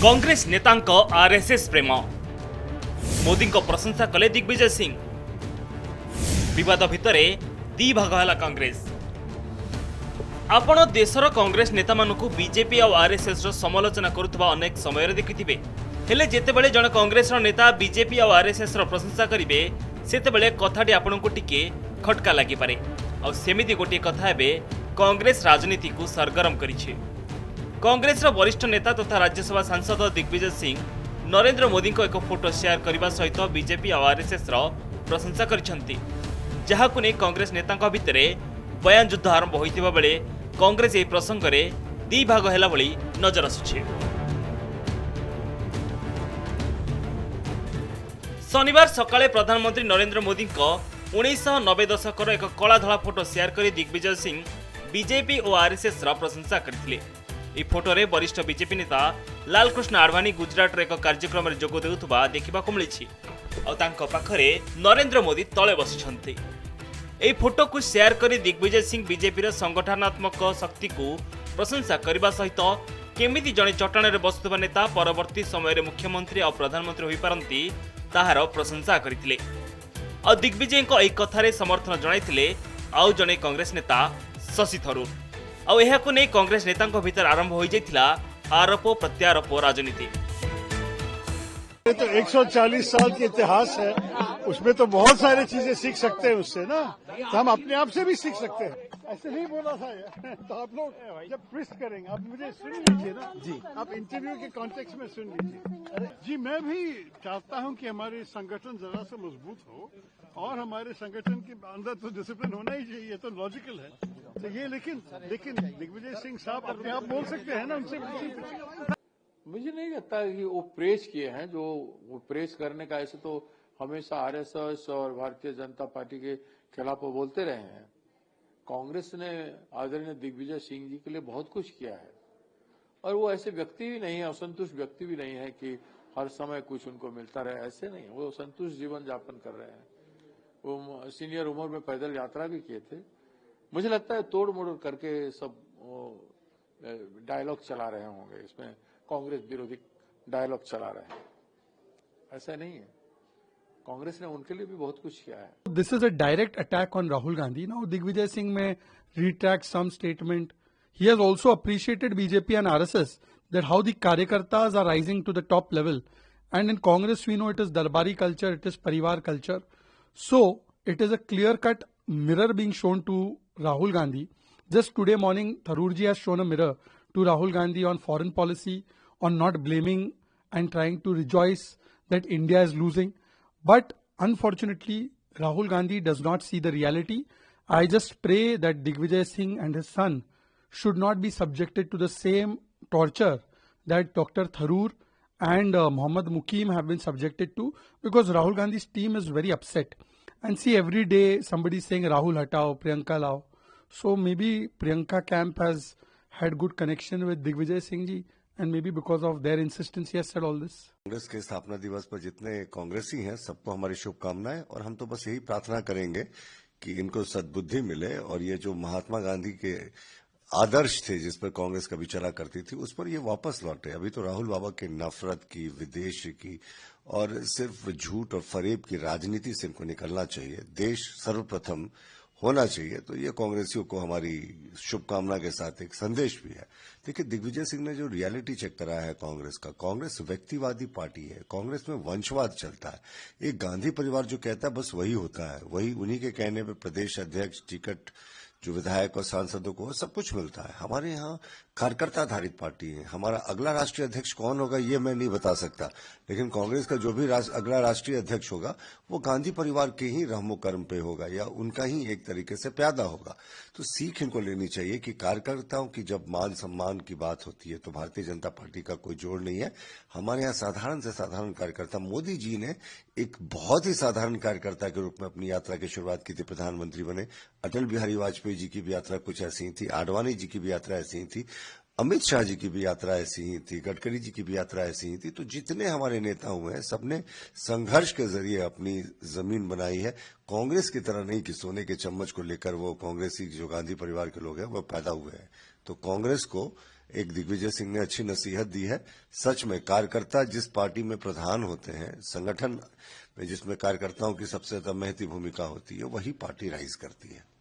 Congress नेतांक RSS प्रेम मोदी प्रशंसा कले दिग्विजय सिंह विवाद भितरे दी भाग है कांग्रेस। आपण देशर कांग्रेस नेता मानकु बीजेपी और आरएसएस रो समालोचना करुवा अनेक समय देखिथिबे, हेले जेतेबेले जण कांग्रेस रो नेता बीजेपी और आरएसएस रो प्रशंसा करिवे सेतेबेले कथाटी आपनकु टिके खटका लागि पारे। और सेमिति गोटे कथा हेबे कांग्रेस राजनीति को सरगरम करिछे। कांग्रेस रो वरिष्ठ नेता तथा राज्यसभा सांसद दिग्विजय सिंह नरेंद्र मोदी को एक फोटो शेयर करने सहित बीजेपी और आरएसएस रो प्रशंसा करिसेंती, जहाकु नै कांग्रेस नेतांक भितरे बयान युद्ध आरंभ होइतिबा बेले कांग्रेस ए प्रसंग रे दी भाग हैला भली नजर आसुछि। शनिवार सकाळे प्रधानमंत्री नरेंद्र मोदी को 1990 दशकर एक कला धला फोटो शेयर करी दिग्विजय सिंह बीजेपी और आरएसएस रा प्रशंसा करथिले। ए फोटो रे वरिष्ठ बीजेपी नेता लालकृष्ण आडवाणी गुजरात रे एक कार्यक्रम रे जोग देउथबा देखिबा को मिलिछि और तांको पाखरे नरेंद्र मोदी तळे बसिछन्ती। ए फोटो को शेयर करी दिग्विजय सिंह बीजेपी रे संगठनात्मक शक्ति को प्रशंसा करबा सहित केमिति जणे चटाणे रे बसुथबा नेता परवर्ती समय रे मुख्यमंत्री और प्रधानमंत्री होई पारंती ताहार प्रशंसा करथिले। और दिग्विजय को एक कथारे समर्थन जणाइथिले आउ जणे कांग्रेस नेता शशि थरूर। और एहाको नै कांग्रेस नेतांको भीतर आरंभ हो जाइथिला आरोप प्रत्यारोप राजनीति। ये तो 140 साल की इतिहास है, उसमें तो बहुत सारी चीजें सीख सकते हैं उससे ना, तो हम अपने आप से भी सीख सकते हैं। ऐसे नहीं बोला था ये, तो आप लोग जब ट्विस्ट करेंगे आप मुझे सुन लीजिए ना जी, आप इंटरव्यू के कॉन्टेक्स्ट में सुन लीजिए। जी मैं भी चाहता हूं कि हमारे संगठन जरा सा मजबूत हो और हमारे संगठन के अंदर तो डिसिप्लिन होना ही चाहिए, तो लॉजिकल है। तो ये लेकिन दिग्विजय सिंह साहब अपने आप बोल सकते हैं ना, उनसे मुझे नहीं लगता कि वो प्रेस किए हैं। जो वो प्रेस करने का ऐसे तो हमेशा आरएसएस और भारतीय जनता पार्टी के खिलाफ वो बोलते रहे हैं। कांग्रेस ने आदरणीय दिग्विजय सिंह जी के लिए बहुत कुछ किया है और वो ऐसे व्यक्ति भी नहीं है, असंतुष्ट व्यक्ति भी नहीं है कि हर समय कुछ उनको मिलता रहे, ऐसे नहीं। वो संतुष्ट जीवन यापन कर रहे हैं। वो सीनियर उम्र में पैदल यात्रा भी किए थे। मुझे लगता है तोड़ मोड़ करके सब डायलॉग चला रहे होंगे, इसमें कांग्रेस विरोधी डायलॉग चला रहे हैं, ऐसा नहीं है। कांग्रेस ने उनके लिए भी बहुत कुछ किया है। This is a direct attack on Rahul Gandhi. Now Digvijay Singh may retract some statement. He has also appreciated BJP and RSS that how the Karyakartas are rising to the top level. And in Congress we know it is Darbari culture, it is Parivar culture. So it is a clear-cut mirror being shown to Rahul Gandhi. Just today morning, Tharoorji has shown a mirror to Rahul Gandhi on foreign policy, on not blaming and trying to rejoice that India is losing. But unfortunately, Rahul Gandhi does not see the reality. I just pray that Digvijay Singh and his son should not be subjected to the same torture that Dr. Tharoor and Mohammad Mukim have been subjected to, because Rahul Gandhi's team is very upset. And see, every day somebody is saying Rahul hatao, Priyanka lao. So maybe Priyanka camp has had good connection with Digvijay Singh ji, and maybe because of their insistence he has said all this. Congress के स्थापना दिवस पर जितने कांग्रेसी हैं सबको हमारी शुभकामनाएं, और हम तो बस यही प्रार्थना करेंगे कि इनको सद्बुद्धि मिले और ये जो महात्मा गांधी के आदर्श थे जिस पर कांग्रेस कभी चला करती थी उस पर ये वापस लौटे। अभी तो राहुल बाबा के नफरत की, विदेश की और सिर्फ झूठ और फरेब की राजनीति से इनको निकलना चाहिए। देश सर्वप्रथम होना चाहिए। तो ये कांग्रेसियों को हमारी शुभकामना के साथ एक संदेश भी है। देखिए, दिग्विजय सिंह ने जो रियलिटी चेक कराया है कांग्रेस का, कांग्रेस व्यक्तिवादी पार्टी है, कांग्रेस में वंशवाद चलता है। एक गांधी परिवार जो कहता है बस वही होता है, वही उन्हीं के कहने पे प्रदेश अध्यक्ष, टिकट जो विधायक और सांसदों को सब कुछ मिलता है। हमारे यहाँ कार्यकर्ता आधारित पार्टी है। हमारा अगला राष्ट्रीय अध्यक्ष कौन होगा ये मैं नहीं बता सकता, लेकिन कांग्रेस का जो भी अगला राष्ट्रीय अध्यक्ष होगा वो गांधी परिवार के ही रहमो कर्म पे होगा या उनका ही एक तरीके से पैदा होगा। तो सीख इनको लेनी चाहिए कि कार्यकर्ताओं की जब मान सम्मान की बात होती है तो भारतीय जनता पार्टी का कोई जोड़ नहीं है। हमारे यहाँ साधारण से साधारण कार्यकर्ता, मोदी जी ने एक बहुत ही साधारण कार्यकर्ता के रूप में अपनी यात्रा की शुरुआत की थी, प्रधानमंत्री बने। अटल बिहारी वाजपेयी जी की भी यात्रा कुछ ऐसी ही थी, आडवाणी जी की भी यात्रा ऐसी ही थी, अमित शाह जी की भी यात्रा ऐसी ही थी, गडकरी जी की भी यात्रा ऐसी ही थी। तो जितने हमारे नेता हुए हैं सबने संघर्ष के जरिए अपनी जमीन बनाई है। कांग्रेस की तरह नहीं कि सोने के चम्मच को लेकर वो कांग्रेसी जो गांधी परिवार के लोग हैं वो पैदा हुए हैं। तो कांग्रेस को एक दिग्विजय सिंह ने अच्छी नसीहत दी है। सच में कार्यकर्ता जिस पार्टी में प्रधान होते हैं, संगठन में जिसमें कार्यकर्ताओं की सबसे ज्यादा महती भूमिका होती है, वही पार्टी राइज करती है।